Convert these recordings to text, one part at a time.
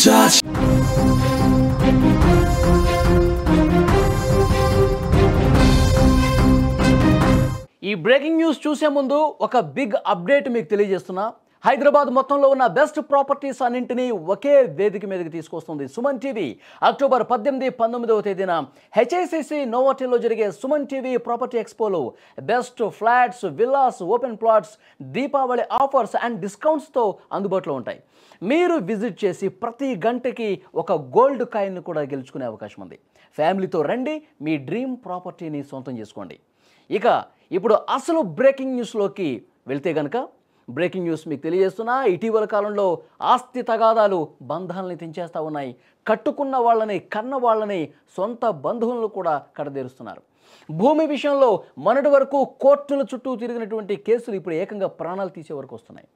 touch. ఈ breaking news చూసే ముందు ఒక బిగ్ అప్డేట్ మీకు తెలియజేస్తున్నా. హైదరాబాద్ మొత్తంలో ఉన్న బెస్ట్ ప్రాపర్టీస్ అన్నింటినీ ఒకే వేదిక మీదకి తీసుకొస్తుంది సుమన్ టీవీ. అక్టోబర్ 18, 19వ తేదీన హెచ్ఐసిసి నోవాటెల్లో జరిగే సుమన్ టీవీ ప్రాపర్టీ ఎక్స్పోలో best flats, villas, open plots, Deepavali offers and డిస్కౌంట్స్తో అందుబాటులో ఉంటాయి. మీరు విజిట్ చేసి ప్రతి గంటకి ఒక గోల్డ్ కాయిన్ కూడా గెలుచుకునే అవకాశం ఉంది. ఫ్యామిలీతో రండి, మీ డ్రీమ్ ప్రాపర్టీని సొంతం చేసుకోండి. ఇక ఇప్పుడు అసలు బ్రేకింగ్ న్యూస్లోకి వెళ్తే కనుక, బ్రేకింగ్ న్యూస్ మీకు తెలియజేస్తున్నా. ఇటీవల కాలంలో ఆస్తి తగాదాలు బంధాలని తెంచేస్తూ ఉన్నాయి. కట్టుకున్న వాళ్ళని, కన్న వాళ్ళని, సొంత బంధువులను కూడా కడదేరుస్తున్నారు. భూమి విషయంలో మొన్నటి వరకు కోర్టుల చుట్టూ తిరిగినటువంటి కేసులు ఇప్పుడు ఏకంగా ప్రాణాలు తీసే వరకు వస్తున్నాయి.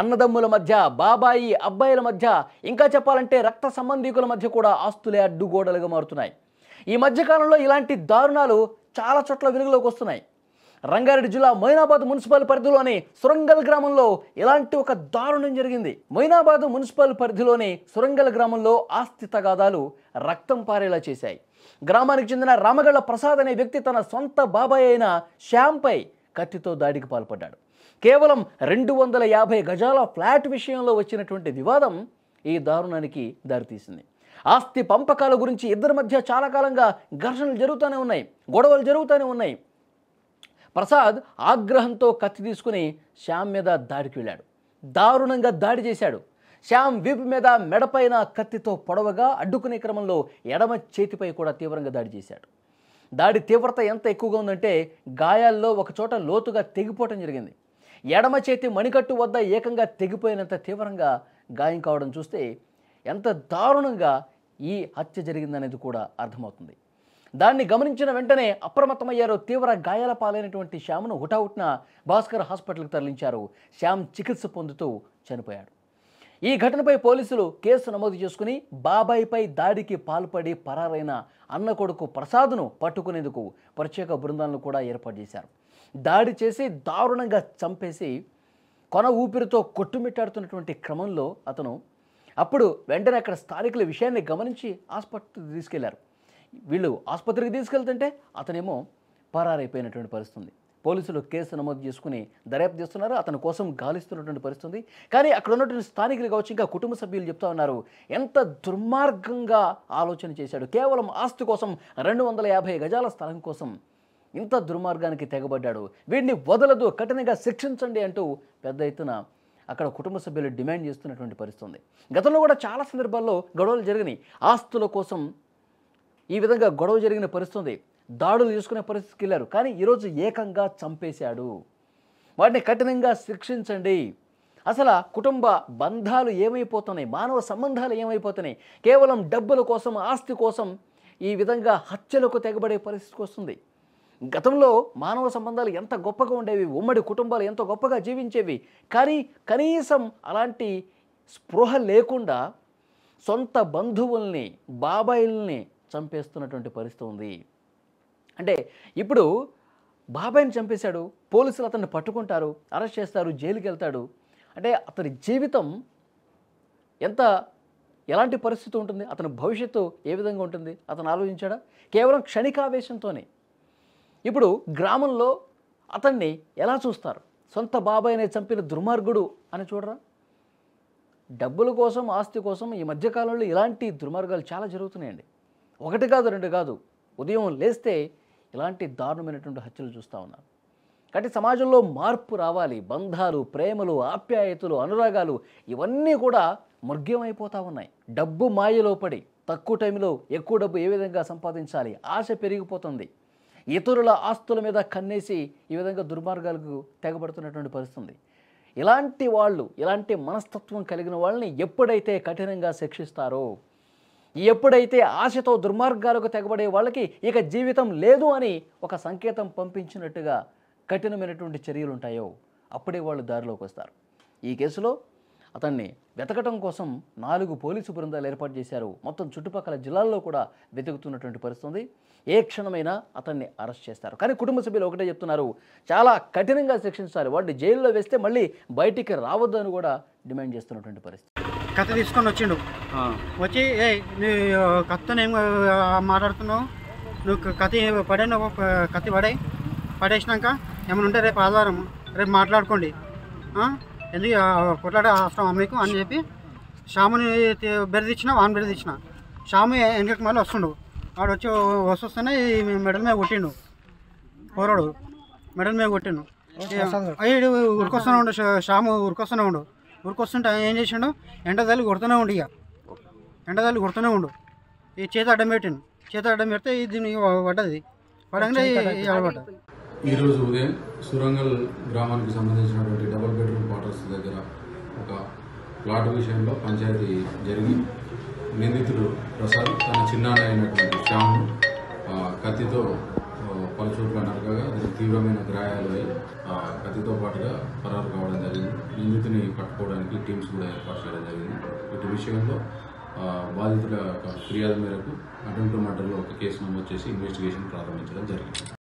అన్నదమ్ముల మధ్య, బాబాయి అబ్బాయిల మధ్య, ఇంకా చెప్పాలంటే రక్త సంబంధీకుల మధ్య కూడా ఆస్తులే అడ్డుగోడలుగా మారుతున్నాయి. ఈ మధ్యకాలంలో ఇలాంటి దారుణాలు చాలా చోట్ల వెలుగులోకి వస్తున్నాయి. రంగారెడ్డి జిల్లా మొయినాబాద్ మున్సిపల్ పరిధిలోని సురంగల్ గ్రామంలో ఇలాంటి ఒక దారుణం జరిగింది. మొయినాబాద్ మున్సిపల్ పరిధిలోని సురంగల్ గ్రామంలో ఆస్తి తగాదాలు రక్తం పారేలా చేశాయి. గ్రామానికి చెందిన రామగళ్ల ప్రసాద్ అనే వ్యక్తి తన సొంత బాబాయ్ అయిన శ్యాంపై కత్తితో దాడికి పాల్పడ్డాడు. కేవలం 250 గజాల ఫ్లాట్ విషయంలో వచ్చినటువంటి వివాదం ఈ దారుణానికి దారితీసింది. ఆస్తి పంపకాల గురించి ఇద్దరి మధ్య చాలా కాలంగా ఘర్షణలు జరుగుతూనే ఉన్నాయి, గొడవలు జరుగుతూనే ఉన్నాయి. ప్రసాద్ ఆగ్రహంతో కత్తి తీసుకుని శ్యామ్ మీద దాడికి వెళ్ళాడు. దారుణంగా దాడి చేశాడు. శ్యామ్ వీపు మీద, మెడపైన కత్తితో పొడవగా అడ్డుకునే క్రమంలో ఎడమ చేతిపై కూడా తీవ్రంగా దాడి చేశాడు. దాడి తీవ్రత ఎంత ఎక్కువగా ఉందంటే గాయాల్లో ఒక చోట లోతుగా తెగిపోవటం జరిగింది. ఎడమ చేతి మణికట్టు వద్ద ఏకంగా తెగిపోయినంత తీవ్రంగా గాయం కావడం చూస్తే ఎంత దారుణంగా ఈ హత్య జరిగిందనేది కూడా అర్థమవుతుంది. దాన్ని గమనించిన వెంటనే అప్రమత్తమయ్యారు. తీవ్ర గాయాల పాలైనటువంటి శ్యామ్ను హుటాహుటిన భాస్కర్ హాస్పిటల్కి తరలించారు. శ్యామ్ చికిత్స పొందుతూ చనిపోయాడు. ఈ ఘటనపై పోలీసులు కేసు నమోదు చేసుకుని బాబాయిపై దాడికి పాల్పడి పరారైన అన్న కొడుకు ప్రసాద్ను పట్టుకునేందుకు ప్రత్యేక బృందాలను కూడా ఏర్పాటు చేశారు. దాడి చేసి దారుణంగా చంపేసి కొన ఊపిరితో కొట్టుమిట్టాడుతున్నటువంటి క్రమంలో అప్పుడు వెంటనే అక్కడ స్థానికుల విషయాన్ని గమనించి ఆసుపత్రికి తీసుకెళ్లారు. వీళ్ళు ఆసుపత్రికి తీసుకెళ్తుంటే అతనేమో పరారైపోయినటువంటి పరిస్థితి. పోలీసులు కేసు నమోదు చేసుకుని దర్యాప్తు చేస్తున్నారు. అతని కోసం గాలిస్తున్నటువంటి పరిస్థితి. కానీ అక్కడ ఉన్నటువంటి స్థానికులు కావచ్చు, ఇంకా కుటుంబ సభ్యులు చెప్తా ఉన్నారు, ఎంత దుర్మార్గంగా ఆలోచన చేశాడు. కేవలం ఆస్తి కోసం, 250 గజాల స్థలం కోసం ఇంత దుర్మార్గానికి తెగబడ్డాడు. వీడిని వదలదు, కఠినంగా శిక్షించండి అంటూ పెద్ద ఎత్తున అక్కడ కుటుంబ సభ్యులు డిమాండ్ చేస్తున్నటువంటి పరిస్థితి. గతంలో కూడా చాలా సందర్భాల్లో గొడవలు జరిగినాయి. ఆస్తుల కోసం ఈ విధంగా గొడవ జరిగిన పరిస్థితి, దాడులు చేసుకునే పరిస్థితికి వెళ్ళారు. కానీ ఈరోజు ఏకంగా చంపేశాడు. వాటిని కఠినంగా శిక్షించండి. అసలు కుటుంబ బంధాలు ఏమైపోతున్నాయి, మానవ సంబంధాలు ఏమైపోతున్నాయి? కేవలం డబ్బుల కోసం, ఆస్తి కోసం ఈ విధంగా హత్యలకు తెగబడే పరిస్థితికి వస్తుంది. గతంలో మానవ సంబంధాలు ఎంత గొప్పగా ఉండేవి, ఉమ్మడి కుటుంబాలు ఎంత గొప్పగా జీవించేవి. కానీ కనీసం అలాంటి స్పృహ లేకుండా సొంత బంధువుల్ని, బాబాయిల్ని చంపేస్తున్నటువంటి పరిస్థితి ఉంది. అంటే ఇప్పుడు బాబాయిని చంపేశాడు, పోలీసులు అతన్ని పట్టుకుంటారు, అరెస్ట్ చేస్తారు, జైలుకి వెళ్తాడు. అంటే అతని జీవితం ఎలాంటి పరిస్థితి ఉంటుంది, అతని భవిష్యత్తు ఏ విధంగా ఉంటుంది అతను ఆలోచించాడా? కేవలం క్షణికావేశంతోనే. ఇప్పుడు గ్రామంలో అతన్ని ఎలా చూస్తారు? సొంత బాబాయిని చంపిన దుర్మార్గుడు అని చూడరా? డబ్బుల కోసం, ఆస్తి కోసం ఈ మధ్యకాలంలో ఇలాంటి దుర్మార్గాలు చాలా జరుగుతున్నాయండి. ఒకటి కాదు, రెండు కాదు. ఉదయం లేస్తే ఇలాంటి దారుణమైనటువంటి హత్యలు చూస్తూ ఉన్నారు. కాబట్టి సమాజంలో మార్పు రావాలి. బంధాలు, ప్రేమలు, ఆప్యాయతలు, అనురాగాలు ఇవన్నీ కూడా మృగ్యమైపోతూ ఉన్నాయి. డబ్బు మాయలో పడి తక్కువ టైంలో ఎక్కువ డబ్బు ఏ విధంగా సంపాదించాలి, ఆశ పెరిగిపోతుంది. ఇతరుల ఆస్తుల మీద కన్నేసి ఈ విధంగా దుర్మార్గాలకు తెగబడుతున్నటువంటి పరిస్థితి. ఇలాంటి వాళ్ళు, ఇలాంటి మనస్తత్వం కలిగిన వాళ్ళని ఎప్పుడైతే కఠినంగా శిక్షిస్తారో, ఎప్పుడైతే ఆశతో దుర్మార్గాలకు తెగబడే వాళ్ళకి ఇక జీవితం లేదు అని ఒక సంకేతం పంపించినట్టుగా కఠినమైనటువంటి చర్యలు ఉంటాయో అప్పుడే వాళ్ళు దారిలోకి వస్తారు. ఈ కేసులో అతన్ని వెతకటం కోసం 4 పోలీసు బృందాలు ఏర్పాటు చేశారు. మొత్తం చుట్టుపక్కల జిల్లాల్లో కూడా వెతుకుతున్నటువంటి పరిస్థితి. ఏ క్షణమైనా అతన్ని అరెస్ట్ చేస్తారు. కానీ కుటుంబ సభ్యులు ఒకటే చెప్తున్నారు, చాలా కఠినంగా శిక్షించాలి, వాడిని జైల్లో వేస్తే మళ్ళీ బయటికి రావద్దని కూడా డిమాండ్ చేస్తున్నటువంటి పరిస్థితి. కత్తి తీసుకొని వచ్చిండు. వచ్చి నీ కత్తితో ఏం మాట్లాడుతున్నావు, నువ్వు కత్తి కత్తి పడేసినాక ఏమైనా ఉంటే రేపు ఆధారం రేపు మాట్లాడుకోండి, ఎందుకు కొట్లాడ అవసరం మీకు అని చెప్పి శ్యాముని బెదిరించిన, వాని బెదిరించిన. శ్యాము వెనకకి మళ్ళీ వస్తుండు. వాడు వస్తూనే మెడల్ మీద కొట్టిండు. పోరాడు మెడల్ మీద కొట్టిండు. అయ్యాడు ఉరికొస్తూనే ఉండు. శ్యాము ఉరికొస్తుంటే ఏం చేసిండు, ఎండదల్లి కొడుతూనే ఉండు. ఇక ఎండదల్లి కొడుతూనే ఉండు. ఈ చేత అడ్డం పెట్టిండు. చేత అడ్డం పెడితే దీన్ని పడ్డది. పడంగానే పడ్డది. ఈరోజు ఉదయం సురంగల్ గ్రామానికి సంబంధించినటువంటి డబుల్ బెడ్రూమ్ క్వార్టర్స్ దగ్గర ఒక ప్లాట్ విషయంలో పంచాయతీ జరిగి నిందితుడు ప్రసాద్ తన చిన్నాన్న అయినటువంటి శ్యాము కత్తితో పలుచోట్ల నరకగా అతనికి తీవ్రమైన గాయాలు అయి కత్తితో పాటుగా పరారు కావడం జరిగింది. నిందితుని పట్టుకోవడానికి టీమ్స్ కూడా ఏర్పాటు చేయడం జరిగింది. ఇటు విషయంలో బాధితుల ఫిర్యాదు మేరకు అటెంప్ట్ మర్డర్లో ఒక కేసు నమోదు చేసి ఇన్వెస్టిగేషన్ ప్రారంభించడం జరిగింది.